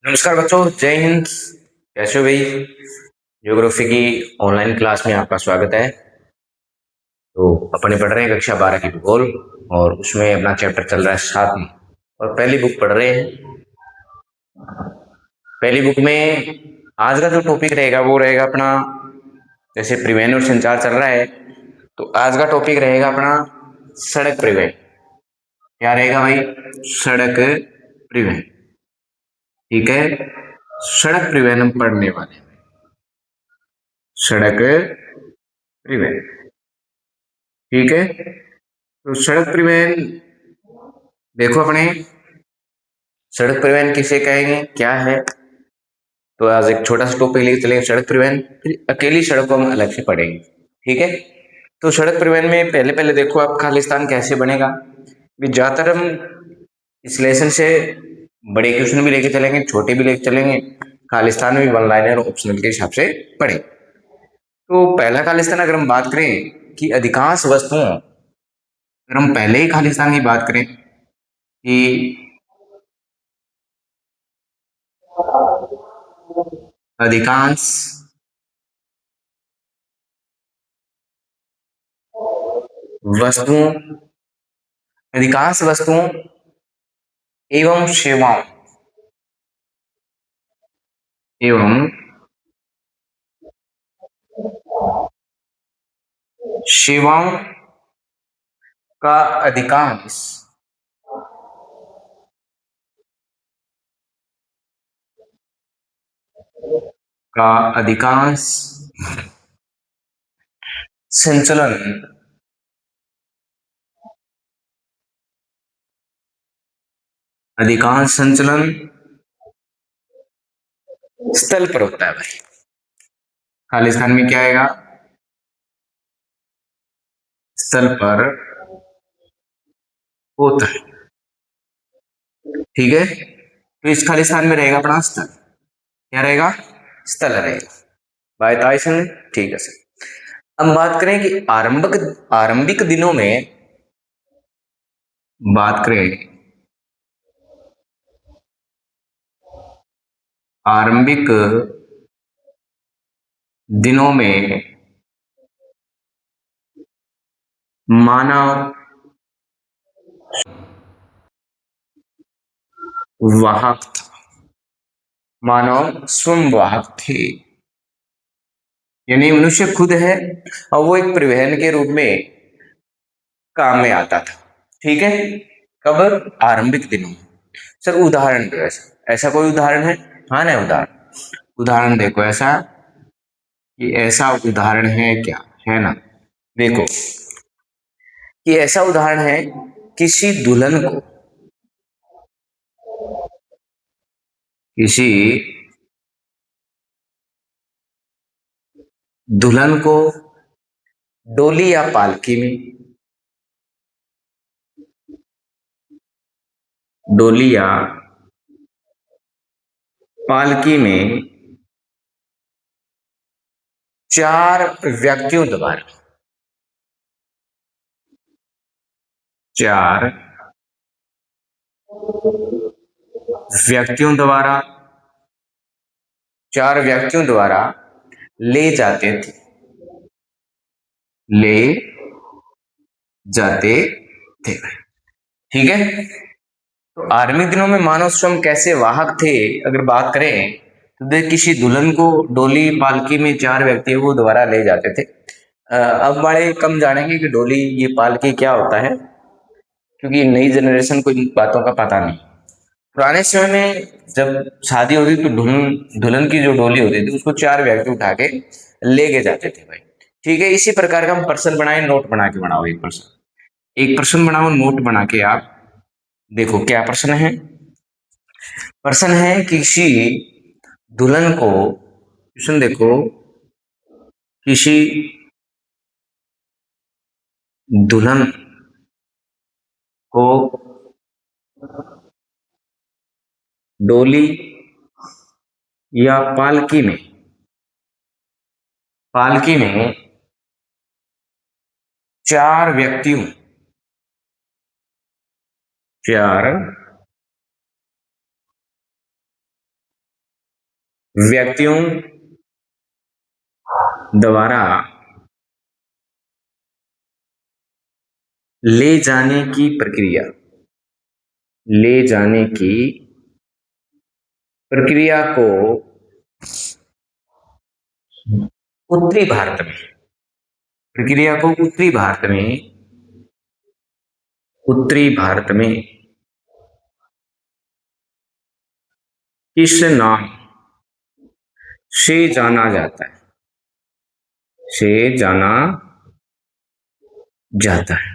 नमस्कार बच्चों, जय हिंद। कैसे हो भाई? ज्योग्राफी की ऑनलाइन क्लास में आपका स्वागत है। तो अपने पढ़ रहे हैं कक्षा 12 की भूगोल, और उसमें अपना चैप्टर चल रहा है 7 और पहली बुक पढ़ रहे हैं। पहली बुक में आज का जो टॉपिक रहेगा वो रहेगा अपना, जैसे परिवहन और संचार चल रहा है, तो आज का टॉपिक रहेगा अपना सड़क परिवहन। क्या रहेगा भाई? सड़क परिवहन। ठीक है, सड़क परिवहन हम पढ़ने वाले हैं। सड़क परिवहन, ठीक है। तो सड़क परिवहन देखो अपने, सड़क परिवहन किसे कहेंगे, क्या है? तो आज एक छोटा सा टॉपिक लेके चलेंगे सड़क परिवहन, फिर अकेली सड़क को हम अलग से पढ़ेंगे। ठीक है। तो सड़क परिवहन में पहले पहले देखो आप खालिस्तान कैसे बनेगा। ज्यादातर हम इस लेसन से बड़े क्वेश्चन भी लेके चलेंगे, छोटे भी लेके चलेंगे। खालिस्तान में वन लाइनर ऑप्शनल के हिसाब से पढ़े। तो पहला खालिस्तान अगर हम बात करें कि अधिकांश वस्तुओं, अगर हम पहले ही खालिस्तान की बात करें कि अधिकांश वस्तुओं, अधिकांश वस्तुओं एवं सेवाओं, एवं सेवाओं का अधिकांश, का अधिकांश संचलन, अधिकांश संचलन स्थल पर होता है भाई। खालिस्तान में क्या आएगा? स्थल पर होता है। ठीक है, तो इस खालिस्तान में रहेगा अपना स्थल। क्या रहेगा? स्थल रहेगा। बात आई समझ? ठीक है सर। हम बात करें कि आरंभिक आरंभिक दिनों में, बात करें आरंभिक दिनों में मानव वाहक था, मानव स्वयं वाहक थे। यानी मनुष्य खुद है और वो एक परिवहन के रूप में काम में आता था। ठीक है, कब? आरंभिक दिनों में। सर उदाहरण दो, ऐसा ऐसा कोई उदाहरण है? हाँ ना, उदाहरण, उदाहरण देखो ऐसा कि ऐसा उदाहरण है क्या, है ना? देखो कि ऐसा उदाहरण है, किसी दुल्हन को, किसी दुल्हन को डोली या पालकी में, डोली या पालकी में चार व्यक्तियों द्वारा, चार व्यक्तियों द्वारा, चार व्यक्तियों द्वारा ले जाते थे, ले जाते थे। ठीक है, तो आर्मी दिनों में मानव श्रम कैसे वाहक थे अगर बात करें, तो देख किसी दुल्हन को डोली पालकी में चार व्यक्तियों को द्वारा ले जाते थे। अब बड़े कम जानेंगे कि डोली ये पालकी क्या होता है, क्योंकि नई जनरेशन को इन बातों का पता नहीं। पुराने समय में जब शादी होती तो दुल्हन दुल्हन की जो डोली होती थी उसको चार व्यक्ति उठा के लेके जाते थे भाई। ठीक है, इसी प्रकार का हम पर्सन बनाए, नोट बना के बनाओ, एक पर्सन बनाओ, नोट बना के आप देखो क्या प्रश्न है। प्रश्न है किसी दुल्हन को, क्वेश्चन देखो, किसी दुल्हन को डोली या पालकी में चार व्यक्तियों, चार व्यक्तियों द्वारा ले जाने की प्रक्रिया, ले जाने की प्रक्रिया को उत्तरी भारत में, प्रक्रिया को उत्तरी भारत में, उत्तरी भारत में किस नाम से जाना जाता है, से जाना जाता है।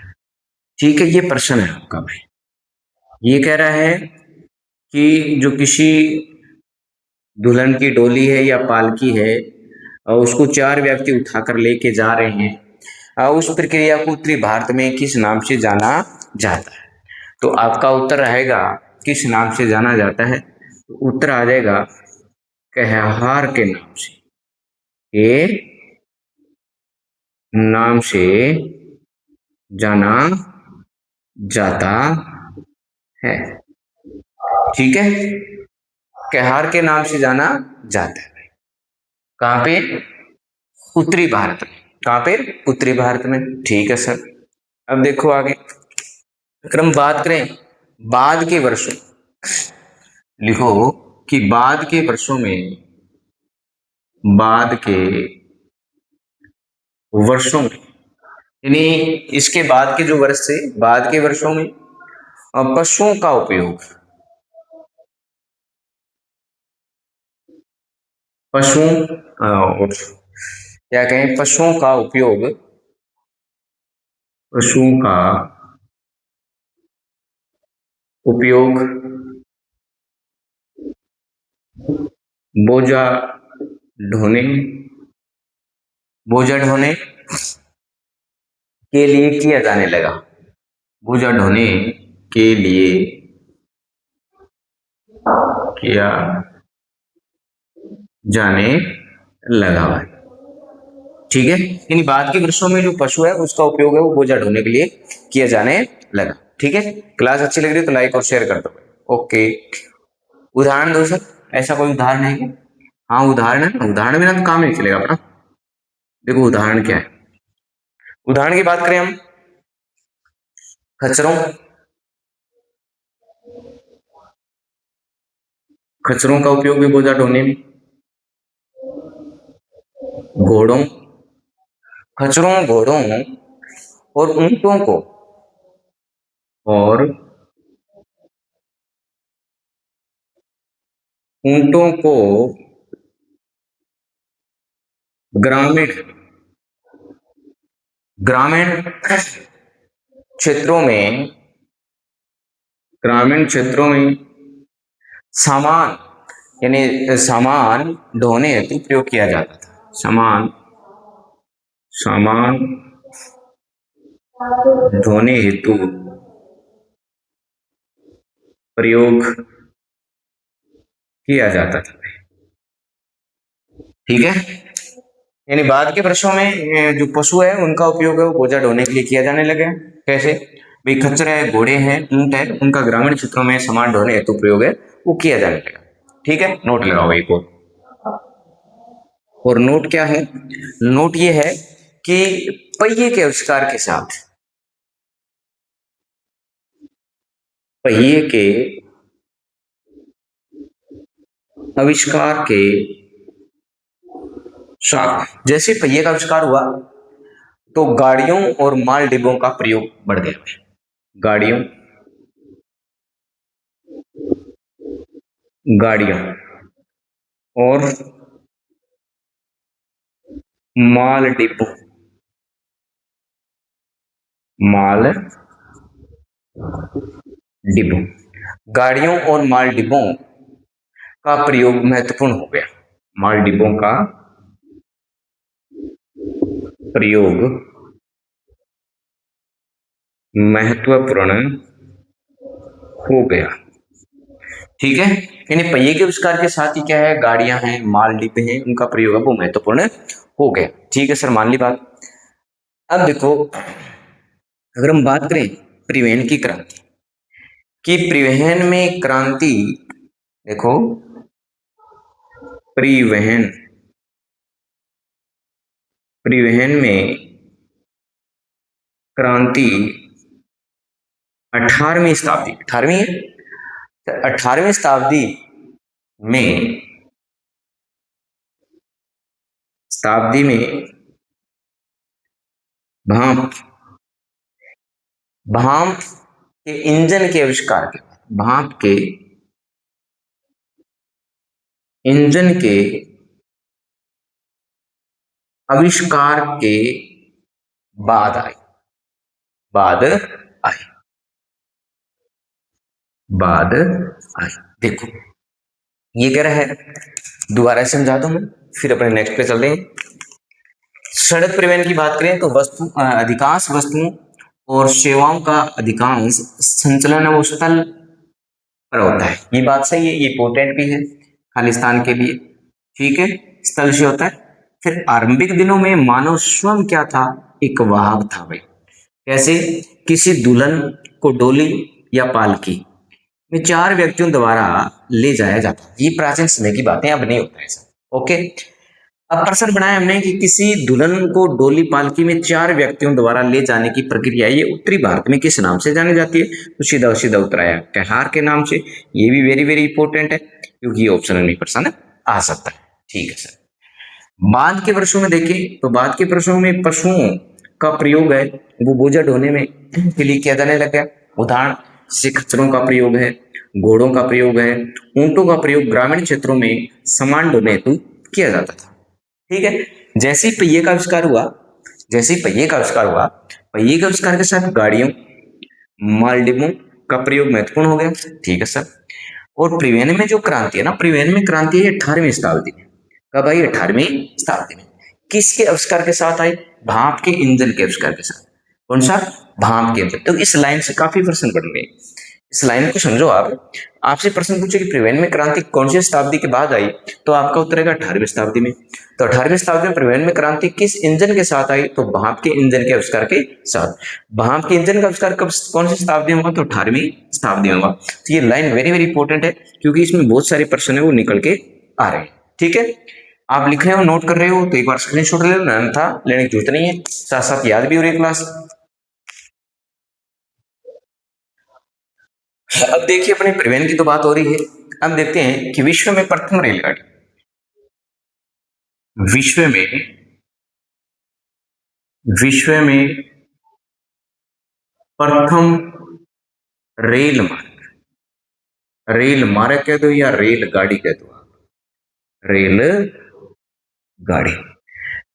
ठीक है, ये प्रश्न है आपका भाई। ये कह रहा है कि जो किसी दुल्हन की डोली है या पालकी है और उसको चार व्यक्ति उठाकर लेके जा रहे हैं, उस प्रक्रिया को उत्तरी भारत में किस नाम से जाना जाता है? तो आपका उत्तर रहेगा किस नाम से जाना जाता है, तो उत्तर आ जाएगा कहार के नाम से, के नाम से जाना जाता है। ठीक है, कहार के नाम से जाना जाता है। कहां पे? उत्तरी भारत में। कहां पे? उत्तरी भारत में। ठीक है सर। अब देखो आगे, अगर हम बात करें बाद के वर्षों, लिखो कि बाद के वर्षों में, बाद के वर्षों में, यानी इसके बाद के जो वर्ष थे, बाद के वर्षों में पशुओं का उपयोग, पशुओं और क्या कहें, पशुओं का उपयोग, पशुओं का उपयोग बोझा ढोने, बोझा ढोने के लिए किया जाने लगा, बोझा ढोने के लिए किया जाने लगा भाई। ठीक है, यानी बाद के वर्षों में जो पशु है उसका उपयोग है वो बोझा ढोने के लिए किया जाने लगा। ठीक है, क्लास अच्छी लग रही है तो लाइक और शेयर कर दो। ओके, उदाहरण दो सर, ऐसा कोई उदाहरण है क्या? हाँ उदाहरण है ना, उदाहरण बिना तो काम नहीं चलेगा अपना। देखो उदाहरण क्या है, उदाहरण की बात करें हम, खच्चरों, खच्चरों का उपयोग भी बोझा ढोने में, घोड़ों, खच्चरों, घोड़ों और ऊंटों को, और ऊंटों को ग्रामीण, ग्रामीण क्षेत्रों में, ग्रामीण क्षेत्रों में सामान, यानी सामान ढोने हेतु प्रयोग किया जाता था, सामान, सामान ढोने हेतु प्रयोग किया जाता था। ठीक है, यानी बाद के वर्षों में जो पशु है उनका उपयोग है वो बोझा ढोने के लिए किया जाने लगे। कैसे भाई, खच्चर है, घोड़े हैं, ऊंट है, उनका ग्रामीण क्षेत्रों में सामान ढोने हेतु प्रयोग है वो किया जाने लगा। ठीक है, नोट लगाओ एक और नोट क्या है, नोट ये है कि पहिए के आविष्कार के साथ, पहिए के आविष्कार के साथ, जैसे पहिए का आविष्कार हुआ तो गाड़ियों और माल डिब्बों का प्रयोग बढ़ गया, गाड़ियों, गाड़ियों और माल डिब्बों, माल डिब्बों, गाड़ियों और माल डिब्बों का प्रयोग महत्वपूर्ण हो गया, माल डिब्बों का प्रयोग महत्वपूर्ण हो गया। ठीक है, यानी पहिए के आविष्कार के साथ ही क्या है, गाड़ियां हैं, माल डिब्बे हैं, उनका प्रयोग है वो महत्वपूर्ण हो गया। ठीक है सर, मान ली बात। अब देखो, अगर हम बात करें परिवहन की क्रांति, कि परिवहन में क्रांति, देखो परिवहन परिवहन में क्रांति 18वीं शताब्दी में भाप भाप के इंजन के आविष्कार के भाप के इंजन के आविष्कार के बाद आई बाद आई बाद आई। देखो ये कह रहा है, दोबारा समझा दूं मैं, फिर अपने नेक्स्ट पे चलते हैं। सड़क परिवहन की बात करें तो अधिकांश वस्तुओं और सेवाओं का अधिकांश संचलन वो स्थल पर होता है। ये बात सही है, ये इंपोर्टेंट भी है खालिस्तान के लिए। ठीक है, स्थल से होता है। फिर आरंभिक दिनों में मानव स्वयं क्या था, एक वाहक था भाई। कैसे, किसी दुल्हन को डोली या पालकी में 4 व्यक्तियों द्वारा ले जाया जाता। ये प्राचीन समय की बातें, अब नहीं होता ऐसा। ओके, अब प्रश्न बनाया हमने कि किसी दुल्हन को डोली पालकी में 4 व्यक्तियों द्वारा ले जाने की प्रक्रिया ये उत्तरी भारत में किस नाम से जानी जाती है? तो सीधा सीधा उत्तर आया कहार के नाम से। ये भी वेरी वेरी इंपॉर्टेंट है, क्योंकि ये ऑप्शन में प्रश्न आ सकता है। ठीक है सर। बाद के वर्षों में देखें तो बाद के वर्षों में पशुओं का प्रयोग है वो बोझा ढोने में के लिए किया जाने लगा। उदाहरण से खच्चरों का प्रयोग है, घोड़ों का प्रयोग है, ऊंटों का प्रयोग ग्रामीण क्षेत्रों में सामान ढोने हेतु किया जाता था। ठीक है, जैसे ही पहिए का आविष्कार हुआ, पहिए के आविष्कार के साथ गाड़ियों, माल डिब्बों का प्रयोग महत्वपूर्ण हो गया। ठीक है सर। और परिवहन में जो क्रांति है ना, परिवहन में क्रांति है 18वीं शताब्दी में। कब आई? 18वीं शताब्दी में। किसके आविष्कार के साथ आई? भाप के इंजन के आविष्कार के साथ। कौन सा? भाप के इंजन। तो इस लाइन से काफी प्रश्न बन गए, इस लाइन को समझो आप। आपसे प्रश्न पूछे कि परिवहन में क्रांति कौन सी शताब्दी के बाद आई, तो आपका उत्तर है 18वीं शताब्दी में। तो 18वीं शताब्दी में परिवहन में क्रांति किस इंजन के साथ आई? तो भाप के इंजन के आविष्कार के साथ। भाप के इंजन का आविष्कार कब, कौन सी शताब्दी में हुआ? तो 18वीं शताब्दी में हुआ। तो ये लाइन वेरी वेरी इंपॉर्टेंट है, क्योंकि इसमें बहुत सारे प्रश्न है वो निकल के आ रहे हैं। ठीक है, आप लिख रहे हो, नोट कर रहे हो तो एक बार स्क्रीनशॉट ले लेना, था लेने की जरूरत नहीं है, साथ साथ याद भी हो रही है क्लास। अब देखिए, अपने परिवहन की तो बात हो रही है, अब देखते हैं कि विश्व में प्रथम रेलगाड़ी, विश्व में प्रथम रेल मार्ग, रेल मार्ग कह दो या रेलगाड़ी कह दो, रेल गाड़ी।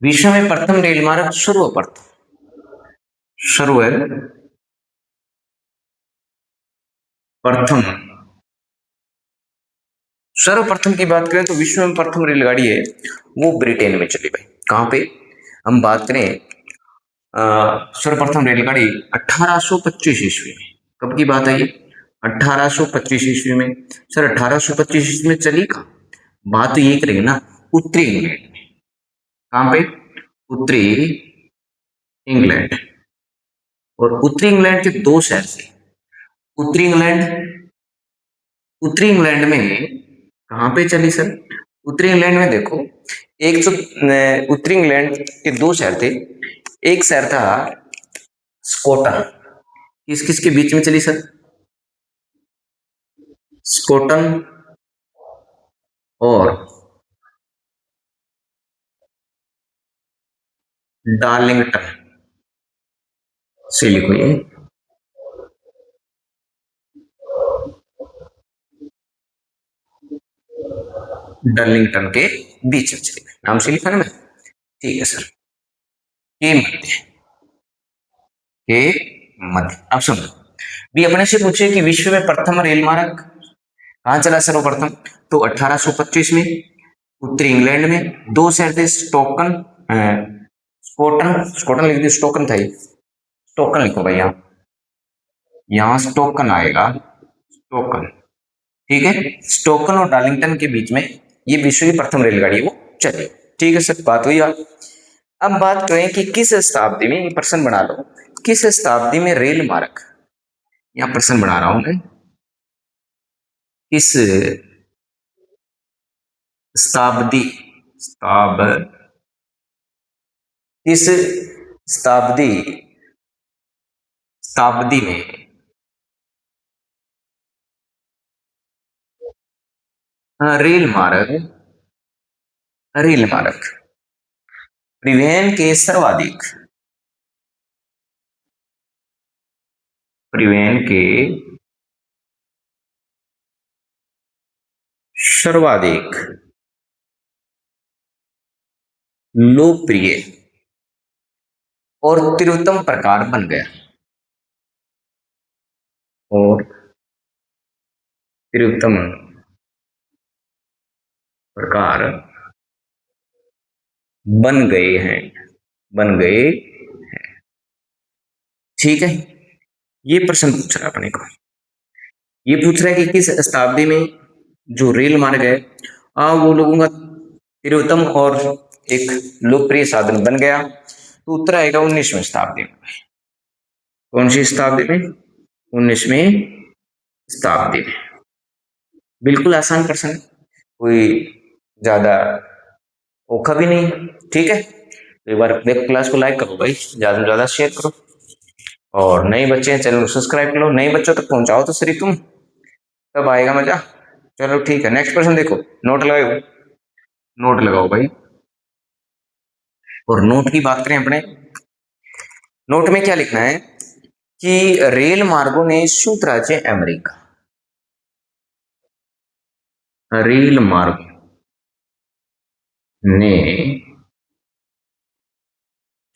विश्व में प्रथम रेल मार्ग प्रथम सर्वप्रथम की बात करें तो विश्व में प्रथम रेलगाड़ी है वो ब्रिटेन में चली भाई। कहां पे? हम बात करें सर्वप्रथम रेलगाड़ी 1825 ईस्वी में। कब की बात है ये? 1825 ईस्वी में। सर 1825 ईस्वी में चली कहां? बात तो यही करेंगे ना, उत्तरी इंग्लैंड में। कहां पे? उत्तरी इंग्लैंड। और उत्तरी इंग्लैंड के 2 शहर थे। उत्तरी इंग्लैंड, उत्तरी इंग्लैंड में कहां पे चली सर? उत्तरी इंग्लैंड में देखो, एक तो उत्तरी इंग्लैंड के 2 शहर थे। एक शहर था स्कॉटन। किस किस के बीच में चली सर? स्कॉटन और डार्लिंगटन से लिखो ये, डार्लिंगटन के बीच में चली। नाम से लिखा ना मैं? ठीक है सर। के मध्य, के मध्य। अब सुनो, भी अपने से पूछे कि विश्व में प्रथम रेल मार्ग कहां चला सर्वप्रथम? तो 1825 में उत्तरी इंग्लैंड में। 2 शहर थे, स्टोकन, स्कॉटन, स्कॉटन लिख दी, स्टोकन था ये, स्टोकन लिखो भाई, यहाँ स्टोकन आएगा, स्टोकन। ठीक है, स्टोकन और डार्लिंगटन के बीच में ये विश्व की प्रथम रेलगाड़ी वो चली। ठीक है सर, बात हुई। अब बात करें कि किस शताब्दी में, ये प्रश्न बना लो, किस शताब्दी में रेल मार्ग, यहां प्रश्न बना रहा हूं मैं, किस शताब्दी, शताब किस शताब्दी शताब्दी में रेल मार्ग, रेल मार्ग परिवहन के सर्वाधिक, परिवहन के सर्वाधिक लोकप्रिय और तीव्रतम प्रकार बन गया, और तीव्रतम प्रकार बन गए हैं, बन गए। ठीक है, ये प्रश्न पूछ रहा है अपने को, ये पूछ रहा है कि किस शताब्दी में जो रेल मार्ग है वो लोगों का तीव्रतम और एक लोकप्रिय साधन बन गया, तो उत्तर आएगा 19वीं शताब्दी में। कौन सी शताब्दी में? 19वीं शताब्दी में। बिल्कुल आसान प्रश्न है, कोई ज्यादा औखा भी नहीं है। ठीक है, तो एक बार क्लास को लाइक करो भाई, ज्यादा से ज्यादा शेयर करो, और नए बच्चे हैं चैनल को सब्सक्राइब करो, नए बच्चों तक पहुंचाओ तो सही तुम, तब आएगा मजा। चलो ठीक है, नेक्स्ट प्रश्न देखो, नोट लगाओ, नोट लगाओ भाई। और नोट की बात करें अपने, नोट में क्या लिखना है कि रेल मार्गों ने संयुक्त राज्य अमेरिका, रेल मार्ग ने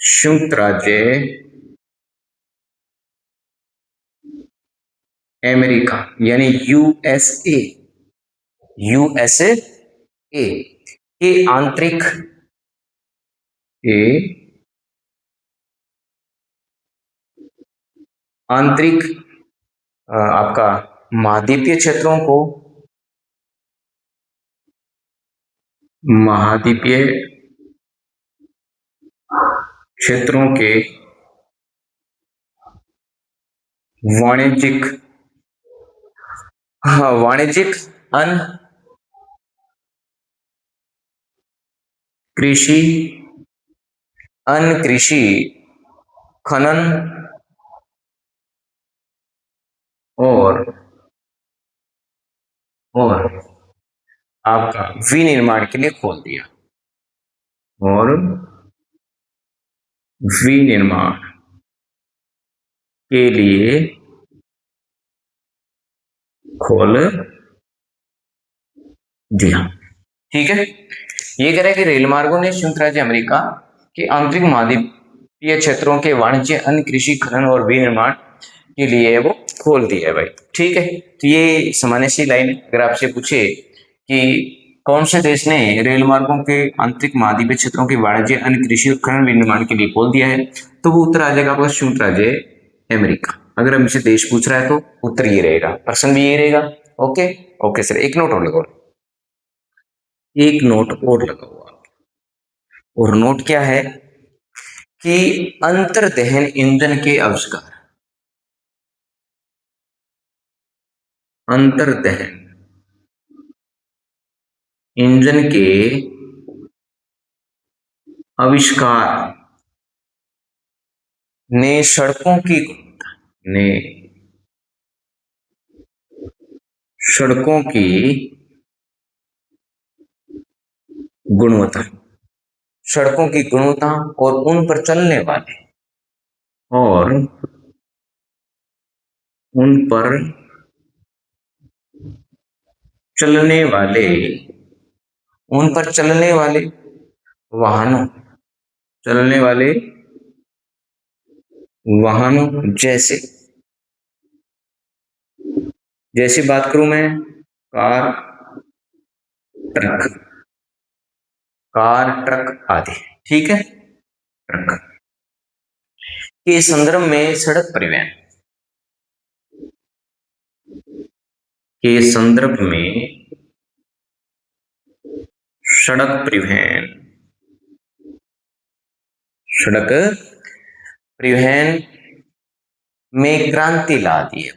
संयुक्त राज्य अमेरिका यानी यूएसए, यूएसए के आंतरिक, के आंतरिक आपका महाद्वीपीय क्षेत्रों को, महाद्वीपीय क्षेत्रों के वाणिज्यिक, वाणिज्यिक अन कृषि, अन कृषि खनन और आपका विनिर्माण के लिए खोल दिया, और विनिर्माण के लिए खोल दिया। ठीक है, ये कह रहा है कि रेल मार्गों ने संयुक्त राज्य अमेरिका के आंतरिक महाद्वीपीय क्षेत्रों के वाणिज्य, अन्य कृषि खनन और विनिर्माण के लिए वो खोल दिया है भाई। ठीक है, तो ये सामान्य सी लाइन, अगर आपसे पूछे कि कौन से देश ने रेल मार्गों के आंतरिक महाद्वीपीय क्षेत्रों के वाणिज्य, अन्य कृषि खनन विनिर्माण के लिए खोल दिया है, तो वो उत्तर आ जाएगा आपका संयुक्त राज्य अमेरिका। अगर हमसे देश पूछ रहा है तो उत्तर ये रहेगा, प्रश्न भी ये रहेगा। ओके ओके सर, एक नोट और लगाओ, एक नोट और लगाओ आप। और नोट क्या है कि अंतर्दहन इंजन के आविष्कार, अंतर्दहन इंजन के आविष्कार ने सड़कों की, ने सड़कों की गुणवत्ता, सड़कों की गुणवत्ता और उन पर चलने वाले, और उन पर चलने वाले, उन पर चलने वाले वाहनों, चलने वाले वाहनों जैसे, जैसे बात करूं मैं कार, ट्रक, कार ट्रक आदि। ठीक है, ट्रक के संदर्भ में सड़क परिवहन के संदर्भ में सड़क परिवहन, सड़क परिवहन में क्रांति ला दी है,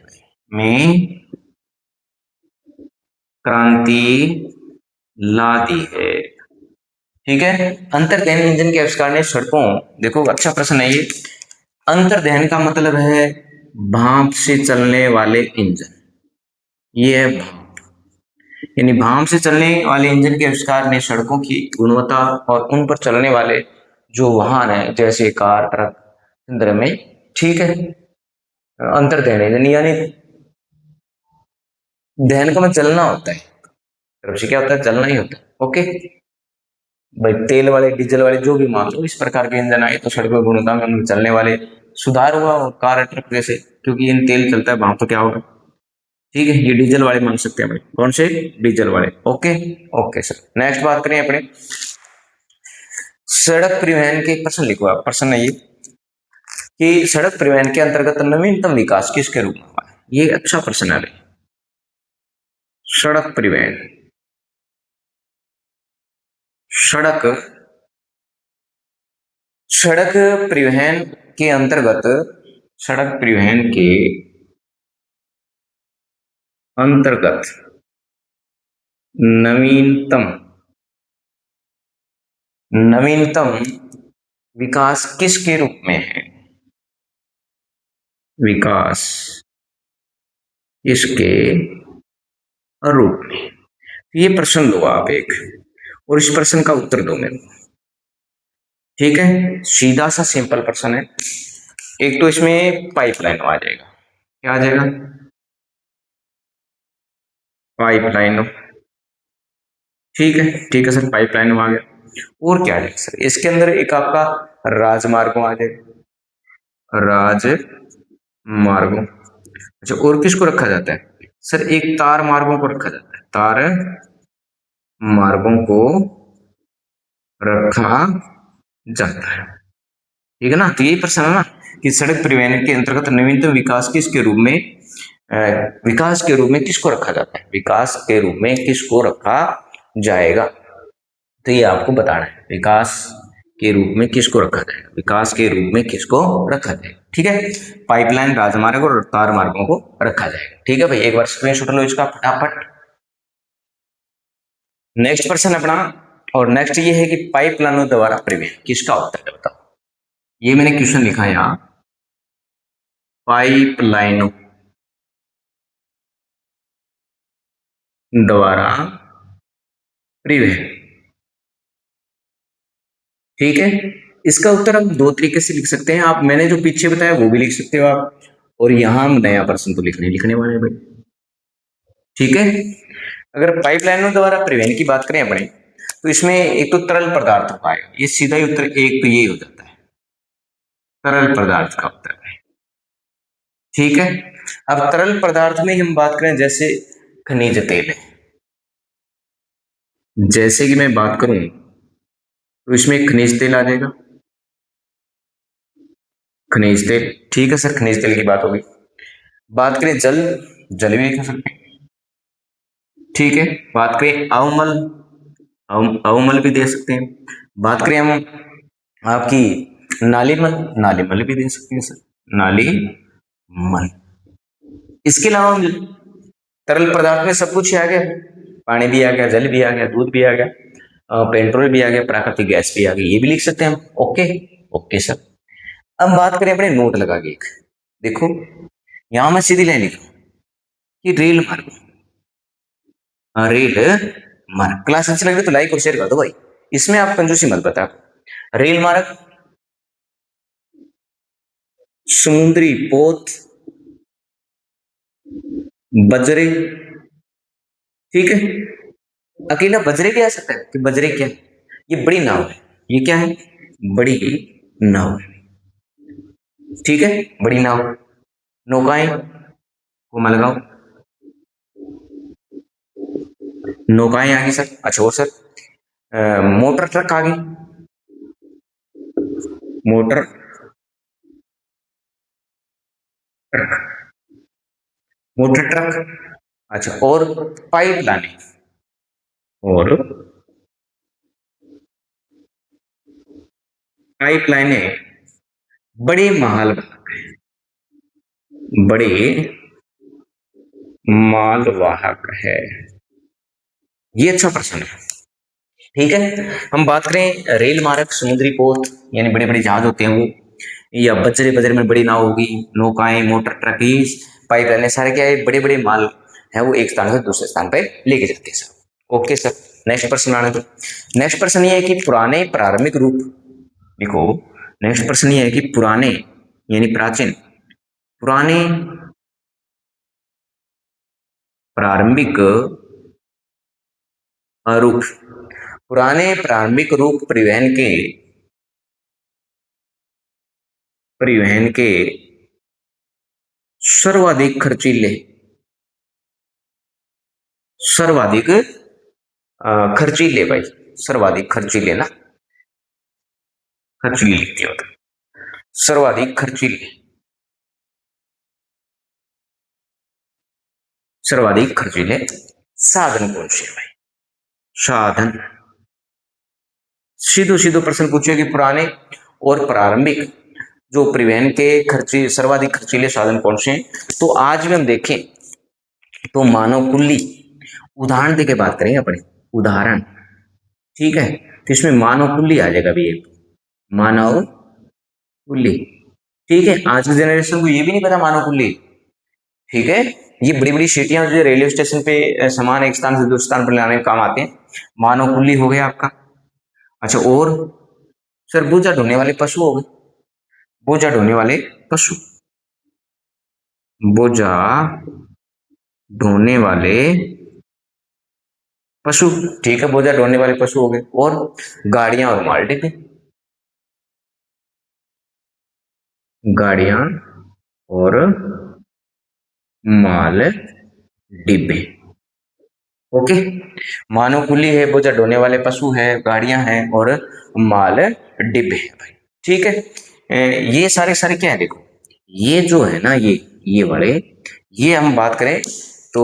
में क्रांति ला दी है। ठीक है। अंतर्दहन इंजन के आविष्कार ने सड़कों, देखो अच्छा प्रश्न है ये। अंतर्दहन का मतलब है भाप से चलने वाले इंजन, ये है भाप, यानी भाप से चलने वाले इंजन के आविष्कार ने सड़कों की गुणवत्ता और उन पर चलने वाले जो वाहन है जैसे कार, ट्रक, संदर्भ में, ठीक है। अंतर्दहन इंजन यानी दहन का मतलब चलना होता है, तरफ से क्या होता है, चलना ही होता है। ओके भाई, तेल वाले, डीजल वाले, जो भी मान लो इस प्रकार के इंजन आए तो सड़क पर गुणवत्ता में उनमें चलने वाले सुधार हुआ, और कार, ट्रक जैसे, क्योंकि इन तेल चलता है वहां तो क्या होगा। ठीक है, ये डीजल वाले मान सकते हैं भाई, कौन से, डीजल वाले। ओके ओके सर, नेक्स्ट बात करें अपने सड़क परिवहन के। प्रश्न लिखो आप, प्रश्न है ये कि सड़क परिवहन के अंतर्गत नवीनतम विकास किसके रूप में हुआ है। ये अच्छा प्रश्न है भाई। सड़क परिवहन, सड़क सड़क परिवहन के अंतर्गत, सड़क परिवहन के अंतर्गत नवीनतम नवीनतम विकास किसके रूप में है, विकास किसके रूप में। ये प्रश्न दो आप एक, और इस प्रश्न का उत्तर दो मेरे को। ठीक है, सीधा सा सिंपल प्रश्न है। एक तो इसमें पाइपलाइन आ जाएगा, क्या आ जाएगा, पाइपलाइन। ठीक है सर, पाइपलाइन आ गया। और क्या आ जाएगा सर, इसके अंदर एक आपका राजमार्ग आ जाएगा, राजमार्गों। अच्छा, और किसको रखा जाता है सर, एक तार मार्गों को रखा जाता है, तार मार्गों को रखा जाता है। ठीक है ना, तो यही प्रश्न है ना कि सड़क परिवहन के अंतर्गत नवीनतम विकास किसके रूप में, विकास के रूप में किसको रखा जाता है, विकास के रूप में किसको रखा जाएगा। तो ये आपको बताना है, विकास के रूप में किसको रखा जाएगा, विकास के रूप में किसको रखा जाएगा। ठीक है, पाइपलाइन, राजमार्ग और तार मार्गों को रखा जाएगा। ठीक है भाई, एक बार स्क्रीनशॉट लो इसका फटाफट। नेक्स्ट प्रश्न अपना, और नेक्स्ट ये है कि पाइपलाइनों द्वारा परिवहन किसका होता है, बताओ। ये मैंने क्वेश्चन लिखा है यहाँ, पाइपलाइनों द्वारा परिवहन। ठीक है, इसका उत्तर हम दो तरीके से लिख सकते हैं आप, मैंने जो पीछे बताया वो भी लिख सकते हो आप, और यहां हम नया प्रश्न तो लिखने वाले हैं भाई। ठीक है, अगर पाइपलाइनों द्वारा परिवहन की बात करें अपने, तो इसमें एक तो तरल पदार्थ होता है, ये सीधा ही उत्तर एक तो यही हो जाता है, तरल पदार्थ का उत्तर है। ठीक है, अब तरल पदार्थ में हम बात करें जैसे खनिज तेल है, जैसे कि मैं बात करूं तो इसमें खनिज तेल आ जाएगा, खनिज तेल। ठीक है सर, खनिज तेल की बात होगी। बात करें जल, जल भी कह सकते हैं। ठीक है, बात करें अवमल, अवमल भी दे सकते हैं। बात करें हम आपकी नालीमल, नालीमल भी दे सकते हैं सर, नालीमल। इसके अलावा हम तरल पदार्थ में सब कुछ ही आ गया, पानी भी आ गया, जल भी आ गया, दूध भी आ गया, पेट्रोल भी आ गया, प्राकृतिक गैस भी आ गई, ये भी लिख सकते हैं हम। ओके ओके सर, अब बात करें अपने नोट लगा के एक, देखो यहां मैं सीधी लाइन लिख रहा हूं कि रेल मार्ग, रेल मार्ग। क्लास अच्छी लग रही तो लाइक और शेयर कर दो भाई, इसमें आप कंजूसी मत बता। रेल मार्ग, समुद्री पोत, बजरे। ठीक है, अकेला बजरे भी आ सकता है कि बजरे क्या है? ये बड़ी नाव है, ये क्या है, बड़ी नाव है। ठीक है, बड़ी नाव, नौकाएं को मैं लगाऊ, नौकाएं आ गई सर। अच्छा और सर, मोटर ट्रक आ गई, मोटर ट्रक, मोटर ट्रक। अच्छा, और पाइप लाने, और पाइप लाइनें बड़े माल, बड़े मालवाहक है। ये अच्छा प्रश्न है, ठीक है। हम बात करें रेल मार्ग, समुद्री पोत यानी बड़े बड़े जहाज होते हैं वो, या बजरे बजरे में बड़ी नाव होगी, नौकाएं, मोटर, ट्रक, पाइपलाइनें, सारे क्या है, बड़े बड़े माल है वो एक स्थान से दूसरे स्थान पे लेके जाते हैं सर। ओके सर, नेक्स्ट प्रश्न आने दो। नेक्स्ट प्रश्न ये है कि पुराने प्रारंभिक रूप, देखो नेक्स्ट प्रश्न ये है कि पुराने यानी प्राचीन, पुराने प्रारंभिक रूप, पुराने प्रारंभिक रूप परिवहन के सर्वाधिक खर्चीले, सर्वाधिक खर्चीले भाई, सर्वाधिक खर्चीले ना, खर्चीले लिखते हो, सर्वाधिक खर्चीले, सर्वाधिक खर्चीले साधन कौन से है भाई? साधन, सीधो सीधो प्रश्न पूछे कि पुराने और प्रारंभिक जो परिवहन के खर्ची सर्वाधिक खर्चीले साधन कौन से हैं। तो आज भी हम देखें तो मानव कुल्ली, उदाहरण देके बात करेंगे अपने, उदाहरण, ठीक है। तो इसमें मानव कुल्ली आ जाएगा भी, एक मानव कुल्ली, ठीक है। आज की जनरेशन को ये भी नहीं पता मानव कुल्ली, ठीक है। ये बड़ी बड़ी सीटियां जो रेलवे स्टेशन पे सामान एक स्थान से दूसरे स्थान पर लाने में काम आते हैं, मानव कुल्ली हो गया आपका। अच्छा, और सर बोझा ढोने वाले पशु हो गए, बोझा ढोने वाले पशु, बोझा ढोने वाले पशु, ठीक है, बोझा ढोने वाले पशु हो गए। और गाड़ियां और माल डिब्बे, गाड़ियां और माल डिब्बे, ओके। मानव कुल्ली है, बोझा ढोने वाले पशु है, गाड़ियां हैं और माल डिब्बे है भाई, ठीक है। ये सारे सारे क्या है, देखो ये जो है ना, ये वाले, ये हम बात करें तो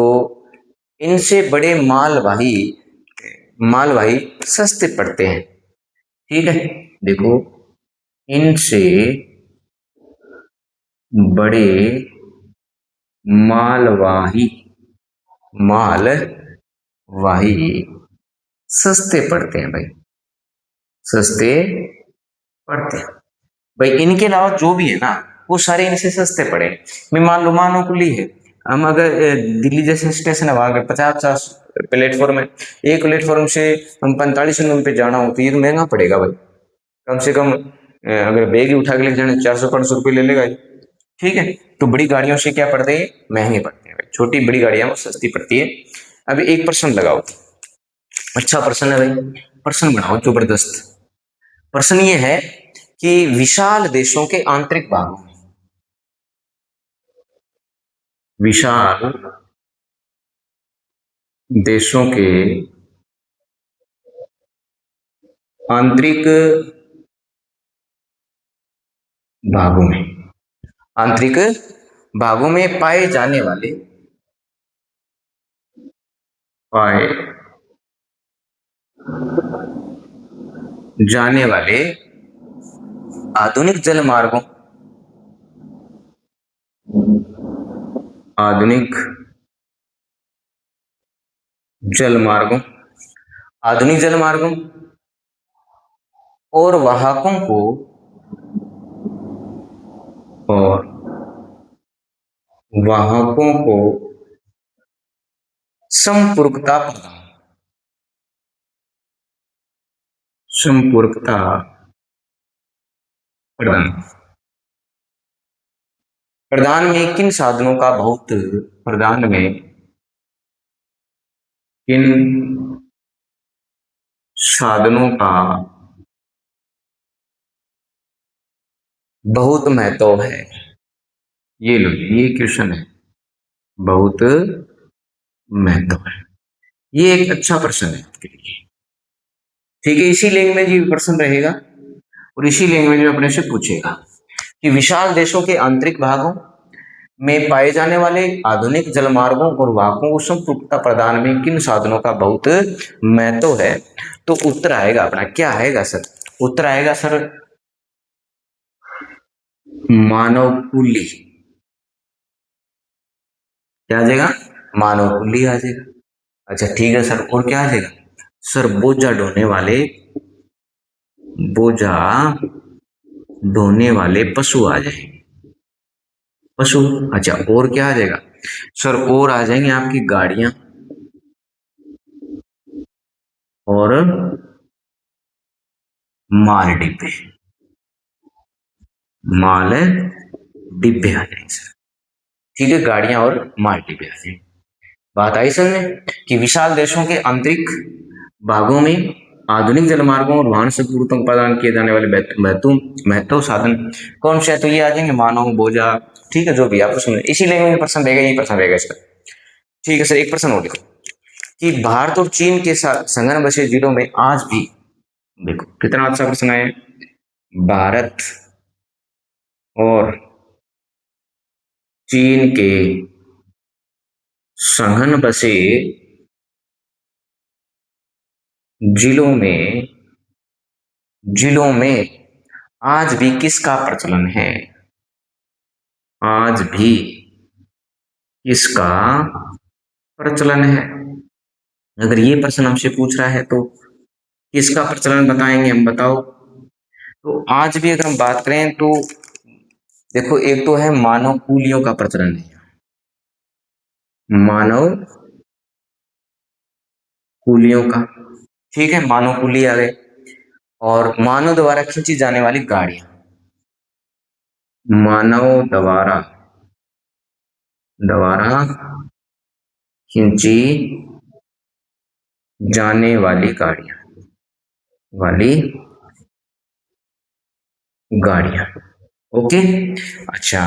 इनसे बड़े मालवाही, मालवाही सस्ते पड़ते हैं, ठीक है। देखो इनसे बड़े मालवाही, मालवाही सस्ते पड़ते हैं भाई, सस्ते पड़ते हैं भाई। इनके अलावा जो भी है ना वो सारे इनसे सस्ते पड़े। मैं मान लो मानो कुली है, हम अगर दिल्ली जैसे स्टेशन है वहां पे 50-50 प्लेटफॉर्म है, एक प्लेटफॉर्म से हम 45 पे जाना हो तो ये तो महंगा पड़ेगा भाई, कम से कम अगर बैग ही उठा के लेके जाने 400-500 रुपये ले लेगा ये, ठीक है। तो बड़ी गाड़ियों से क्या पड़ते हैं, महंगे पड़ते हैं भाई, छोटी बड़ी गाड़ियां वो सस्ती पड़ती है। अभी एक प्रश्न लगाओ, अच्छा प्रश्न है भाई, प्रश्न बनाओ जबरदस्त। प्रश्न ये है कि विशाल देशों के आंतरिक भागों में, विशाल देशों के आंतरिक भागों में, आंतरिक भागों में पाए जाने वाले आधुनिक जल मार्गों, आधुनिक जल मार्गों, आधुनिक जल मार्गों और और वाहकों को संपूर्णता प्रदान, संपूर्णता प्रदान, प्रदान में किन साधनों का बहुत, प्रदान में किन साधनों का बहुत महत्व है। ये लो, ये क्वेश्चन है, बहुत महत्व है, ये एक अच्छा प्रश्न है आपके लिए, ठीक है। इसी लैंग्वेज में प्रश्न रहेगा और इसी लैंग्वेज में अपने से पूछेगा कि विशाल देशों के आंतरिक भागों में पाए जाने वाले आधुनिक जलमार्गों और वाहकों को संपूर्णता प्रदान में किन साधनों का बहुत महत्व है। तो उत्तर आएगा अपना, क्या आएगा सर, उत्तर आएगा सर मानव कुल्ली, क्या आ जाएगा, मानव कुल्ली आ जाएगा। अच्छा ठीक है सर, और क्या आ जाएगा, सर बोझा ढोने वाले पशु आ जाएंगे। पशु, अच्छा और क्या आ जाएगा सर? और आ जाएंगे आपकी गाड़ियां और माल डिब्बे। माल डिब्बे आ जाएंगे सर। ठीक है, गाड़ियां और माल डिब्बे आ जाएंगे। बात आई समझ में कि विशाल देशों के आंतरिक भागों में आधुनिक जलमार्गों और वाहन संपूर्णों को प्रदान किए जाने वाले महत्व साधन कौन से है? तो ये आ जाएंगे मानव, बोझा, ठीक है, जो भी आप सुन, इसी लैंग्वेज में प्रश्न रहेगा, यही प्रश्न रहेगा इसका। ठीक है सर, एक प्रश्न और देखो कि भारत और चीन के संगम बसे जिलों में आज भी, देखो कितना अच्छा प्रश्न है, भारत और चीन के संघन बसे जिलों में आज भी किसका प्रचलन है? आज भी किसका प्रचलन है? अगर ये प्रश्न हमसे पूछ रहा है तो किसका प्रचलन बताएंगे हम, बताओ। तो आज भी अगर हम बात करें तो देखो, एक तो है मानव कूलियों का प्रचलन है, मानव कूलियों का, ठीक है, मानव कूली आ गए, और मानव द्वारा खींची जाने वाली गाड़ियां, मानव द्वारा द्वारा खींची जाने वाली गाड़ियां। ओके, अच्छा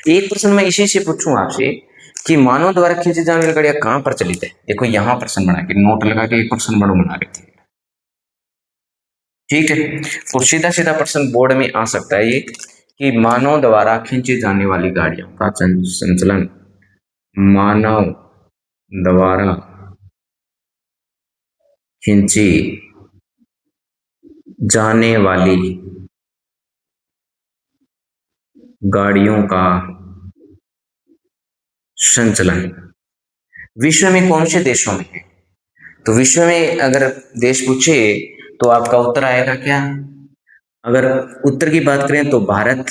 एक प्रश्न मैं इसी से पूछूं आपसे कि मानव द्वारा खींची जाने वाली गाड़ियां कहां प्रचलित है? देखो यहां प्रश्न बना के नोट लगा के एक प्रश्न बड़ो बना रहे थे, ठीक है। और सीधा सीधा प्रश्न बोर्ड में आ सकता है ये कि मानव द्वारा खींची जाने वाली गाड़ियों का संचलन, मानव द्वारा खींची जाने वाली गाड़ियों का संचलन विश्व में कौन से देशों में है? तो विश्व में अगर देश पूछे तो आपका उत्तर आएगा क्या? अगर उत्तर की बात करें तो भारत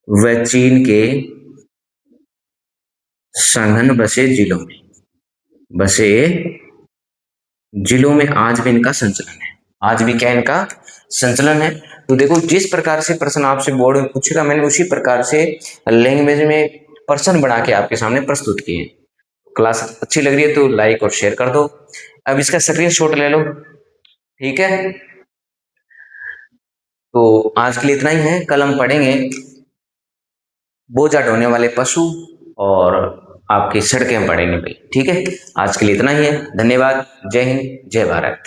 व चीन के संघन बसे जिलों में आज भी इनका संचलन है। आज भी क्या इनका संचलन है? तो देखो जिस प्रकार से प्रश्न आपसे बोर्ड में पूछेगा, मैंने उसी प्रकार से लैंग्वेज में प्रश्न बना के आपके सामने प्रस्तुत किए हैं। क्लास अच्छी लग रही है तो लाइक और शेयर कर दो। अब इसका स्क्रीनशॉट ले लो, ठीक है। तो आज के लिए इतना ही है, कल हम पढ़ेंगे बोझा ढोने वाले पशु और आपकी सड़कें पढ़ेंगे भाई, ठीक है। आज के लिए इतना ही है, धन्यवाद, जय हिंद, जय भारत।